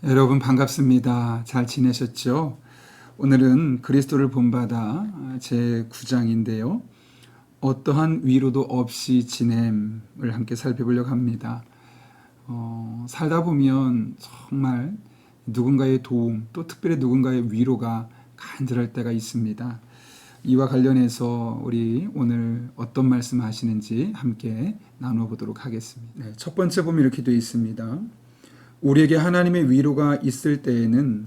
여러분 반갑습니다. 잘 지내셨죠? 오늘은 그리스도를 본받아 제 9장인데요. 어떠한 위로도 없이 지냄을 함께 살펴보려고 합니다. 살다 보면 정말 누군가의 도움, 또 특별히 누군가의 위로가 간절할 때가 있습니다. 이와 관련해서 우리 오늘 어떤 말씀 하시는지 함께 나눠보도록 하겠습니다. 네, 첫 번째 보면 이렇게 되어 있습니다. 우리에게 하나님의 위로가 있을 때에는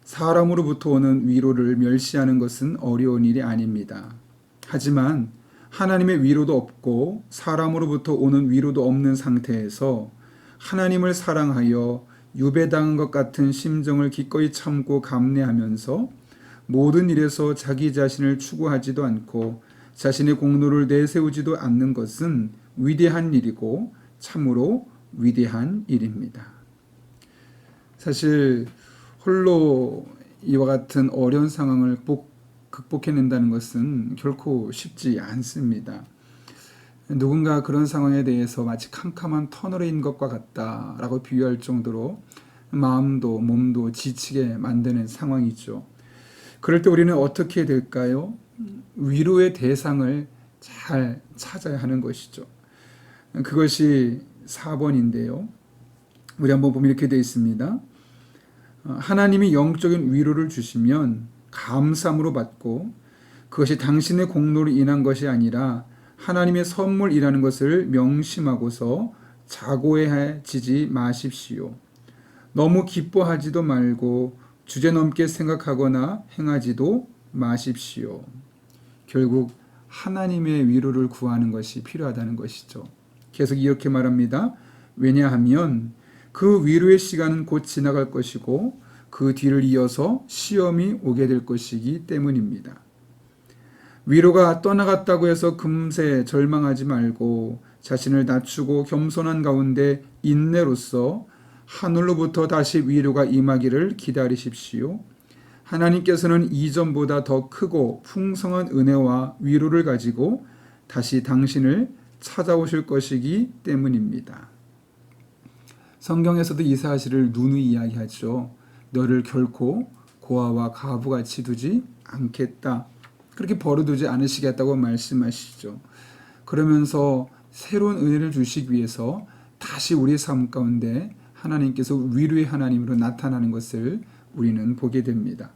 사람으로부터 오는 위로를 멸시하는 것은 어려운 일이 아닙니다. 하지만 하나님의 위로도 없고 사람으로부터 오는 위로도 없는 상태에서 하나님을 사랑하여 유배당한 것 같은 심정을 기꺼이 참고 감내하면서 모든 일에서 자기 자신을 추구하지도 않고 자신의 공로를 내세우지도 않는 것은 위대한 일이고 참으로 위대한 일입니다. 사실 홀로 이와 같은 어려운 상황을 극복해낸다는 것은 결코 쉽지 않습니다. 누군가 그런 상황에 대해서 마치 캄캄한 터널인 것과 같다라고 비유할 정도로 마음도 몸도 지치게 만드는 상황이죠. 그럴 때 우리는 어떻게 될까요? 위로의 대상을 잘 찾아야 하는 것이죠. 그것이 4번인데요. 우리 한번 보면 이렇게 되어 있습니다. 하나님이 영적인 위로를 주시면 감사함으로 받고 그것이 당신의 공로로 인한 것이 아니라 하나님의 선물이라는 것을 명심하고서 자고해지지 마십시오. 너무 기뻐하지도 말고 주제넘게 생각하거나 행하지도 마십시오. 결국 하나님의 위로를 구하는 것이 필요하다는 것이죠. 계속 이렇게 말합니다. 왜냐하면 그 위로의 시간은 곧 지나갈 것이고 그 뒤를 이어서 시험이 오게 될 것이기 때문입니다. 위로가 떠나갔다고 해서 금세 절망하지 말고 자신을 낮추고 겸손한 가운데 인내로써 하늘로부터 다시 위로가 임하기를 기다리십시오. 하나님께서는 이전보다 더 크고 풍성한 은혜와 위로를 가지고 다시 당신을 찾아오실 것이기 때문입니다. 성경에서도 이 사실을 누누이 이야기하죠. 너를 결코 고아와 가부같이 두지 않겠다. 그렇게 버려두지 않으시겠다고 말씀하시죠. 그러면서 새로운 은혜를 주시기 위해서 다시 우리의 삶 가운데 하나님께서 위로의 하나님으로 나타나는 것을 우리는 보게 됩니다.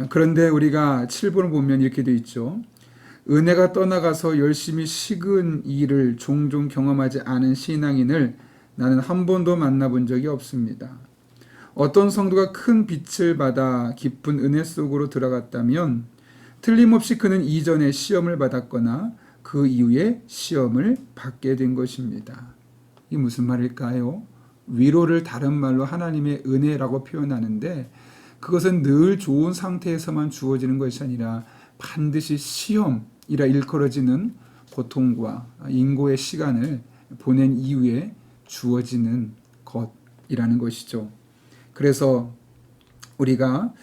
그런데 우리가 7번을 보면 이렇게 되어 있죠. 은혜가 떠나가서 열심히 식은 일을 종종 경험하지 않은 신앙인을 나는 한 번도 만나본 적이 없습니다. 어떤 성도가 큰 빛을 받아 깊은 은혜 속으로 들어갔다면 틀림없이 그는 이전에 시험을 받았거나 그 이후에 시험을 받게 된 것입니다. 이게 무슨 말일까요? 위로를 다른 말로 하나님의 은혜라고 표현하는데 그것은 늘 좋은 상태에서만 주어지는 것이 아니라 반드시 시험이라 일컬어지는 고통과 인고의 시간을 보낸 이후에 주어지는 것이라는 것이죠. 그래서 우리가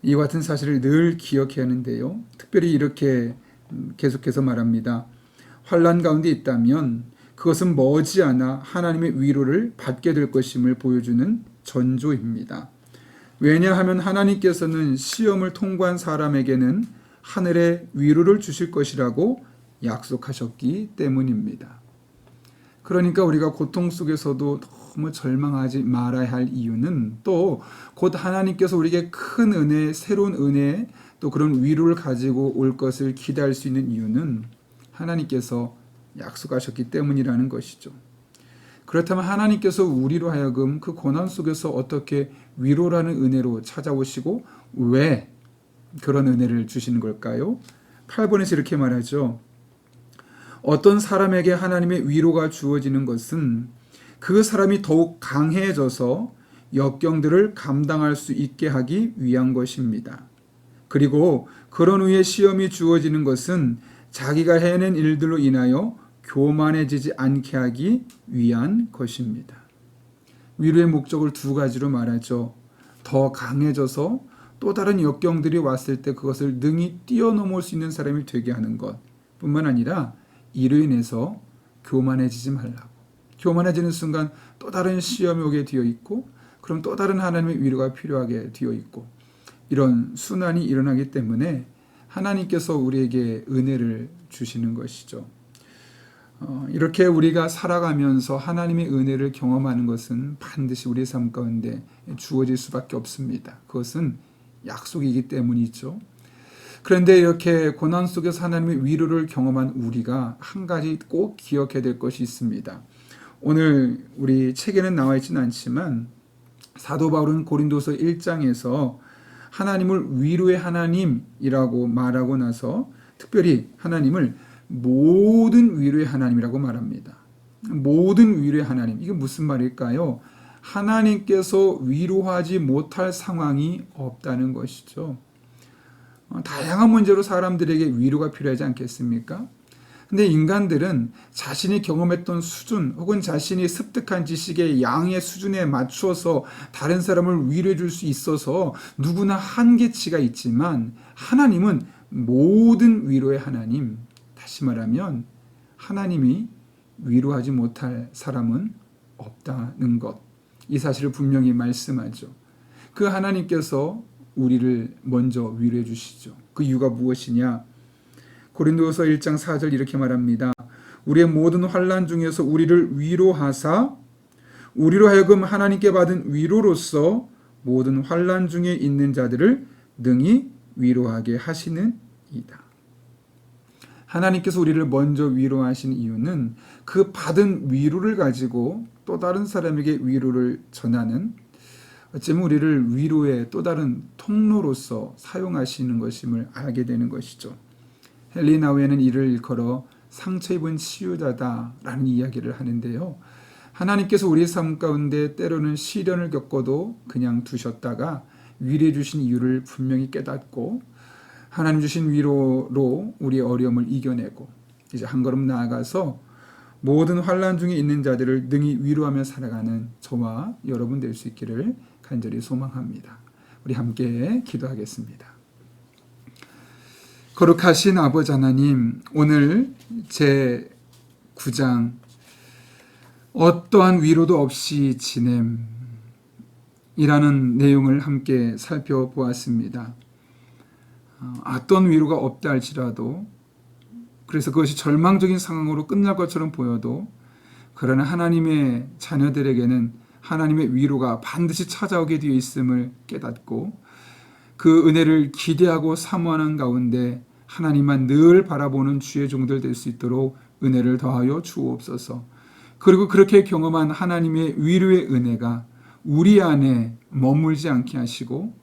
이와 같은 사실을 늘 기억해야 하는데요. 특별히 이렇게 계속해서 말합니다. 환난 가운데 있다면 그것은 머지않아 하나님의 위로를 받게 될 것임을 보여주는 전조입니다. 왜냐하면 하나님께서는 시험을 통과한 사람에게는 하늘의 위로를 주실 것이라고 약속하셨기 때문입니다. 그러니까 우리가 고통 속에서도 너무 절망하지 말아야 할 이유는 또 곧 하나님께서 우리에게 큰 은혜, 새로운 은혜, 또 그런 위로를 가지고 올 것을 기대할 수 있는 이유는 하나님께서 약속하셨기 때문이라는 것이죠. 그렇다면 하나님께서 우리로 하여금 그 고난 속에서 어떻게 위로라는 은혜로 찾아오시고 왜 그런 은혜를 주시는 걸까요? 8번에서 이렇게 말하죠. 어떤 사람에게 하나님의 위로가 주어지는 것은 그 사람이 더욱 강해져서 역경들을 감당할 수 있게 하기 위한 것입니다. 그리고 그런 후에 시험이 주어지는 것은 자기가 해낸 일들로 인하여 교만해지지 않게 하기 위한 것입니다. 위로의 목적을 두 가지로 말하죠. 더 강해져서 또 다른 역경들이 왔을 때 그것을 능히 뛰어넘을 수 있는 사람이 되게 하는 것 뿐만 아니라 이로 인해서 교만해지지 말라고. 교만해지는 순간 또 다른 시험이 오게 되어 있고 그럼 또 다른 하나님의 위로가 필요하게 되어 있고, 이런 순환이 일어나기 때문에 하나님께서 우리에게 은혜를 주시는 것이죠. 이렇게 우리가 살아가면서 하나님의 은혜를 경험하는 것은 반드시 우리의 삶 가운데 주어질 수밖에 없습니다. 그것은 약속이기 때문이죠. 그런데 이렇게 고난 속에서 하나님의 위로를 경험한 우리가 한 가지 꼭 기억해야 될 것이 있습니다. 오늘 우리 책에는 나와 있지는 않지만 사도 바울은 고린도서 1장에서 하나님을 위로의 하나님이라고 말하고 나서 특별히 하나님을 모든 위로의 하나님이라고 말합니다. 모든 위로의 하나님. 이게 무슨 말일까요? 하나님께서 위로하지 못할 상황이 없다는 것이죠. 다양한 문제로 사람들에게 위로가 필요하지 않겠습니까? 근데 인간들은 자신이 경험했던 수준 혹은 자신이 습득한 지식의 양의 수준에 맞춰서 다른 사람을 위로해 줄 수 있어서 누구나 한계치가 있지만 하나님은 모든 위로의 하나님, 다시 말하면 하나님이 위로하지 못할 사람은 없다는 것, 이 사실을 분명히 말씀하죠. 그 하나님께서 우리를 먼저 위로해 주시죠. 그 이유가 무엇이냐? 고린도서 1장 4절 이렇게 말합니다. 우리의 모든 환난 중에서 우리를 위로하사 우리로 하여금 하나님께 받은 위로로서 모든 환난 중에 있는 자들을 능히 위로하게 하시는 이다. 하나님께서 우리를 먼저 위로하신 이유는 그 받은 위로를 가지고 또 다른 사람에게 위로를 전하는, 어쩌면 우리를 위로의 또 다른 통로로서 사용하시는 것임을 알게 되는 것이죠. 헨리 나우에는 이를 일컬어 상처 입은 치유자다라는 이야기를 하는데요. 하나님께서 우리의 삶 가운데 때로는 시련을 겪어도 그냥 두셨다가 위로해 주신 이유를 분명히 깨닫고 하나님 주신 위로로 우리의 어려움을 이겨내고 이제 한 걸음 나아가서 모든 환난 중에 있는 자들을 능히 위로하며 살아가는 저와 여러분 될 수 있기를 간절히 소망합니다. 우리 함께 기도하겠습니다. 거룩하신 아버지 하나님, 오늘 제 9장 어떠한 위로도 없이 지냄이라는 내용을 함께 살펴보았습니다. 어떤 위로가 없다 할지라도, 그래서 그것이 절망적인 상황으로 끝날 것처럼 보여도 그러나 하나님의 자녀들에게는 하나님의 위로가 반드시 찾아오게 되어 있음을 깨닫고 그 은혜를 기대하고 사모하는 가운데 하나님만 늘 바라보는 주의 종들 될 수 있도록 은혜를 더하여 주옵소서. 그리고 그렇게 경험한 하나님의 위로의 은혜가 우리 안에 머물지 않게 하시고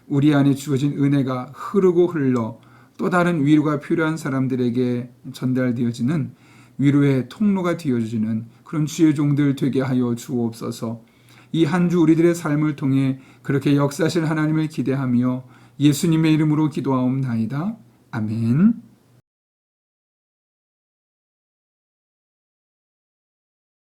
우리 안에 주어진 은혜가 흐르고 흘러 또 다른 위로가 필요한 사람들에게 전달되어지는 위로의 통로가 되어지는 그런 주의 종들 되게 하여 주옵소서. 이 한 주 우리들의 삶을 통해 그렇게 역사하실 하나님을 기대하며 예수님의 이름으로 기도하옵나이다. 아멘.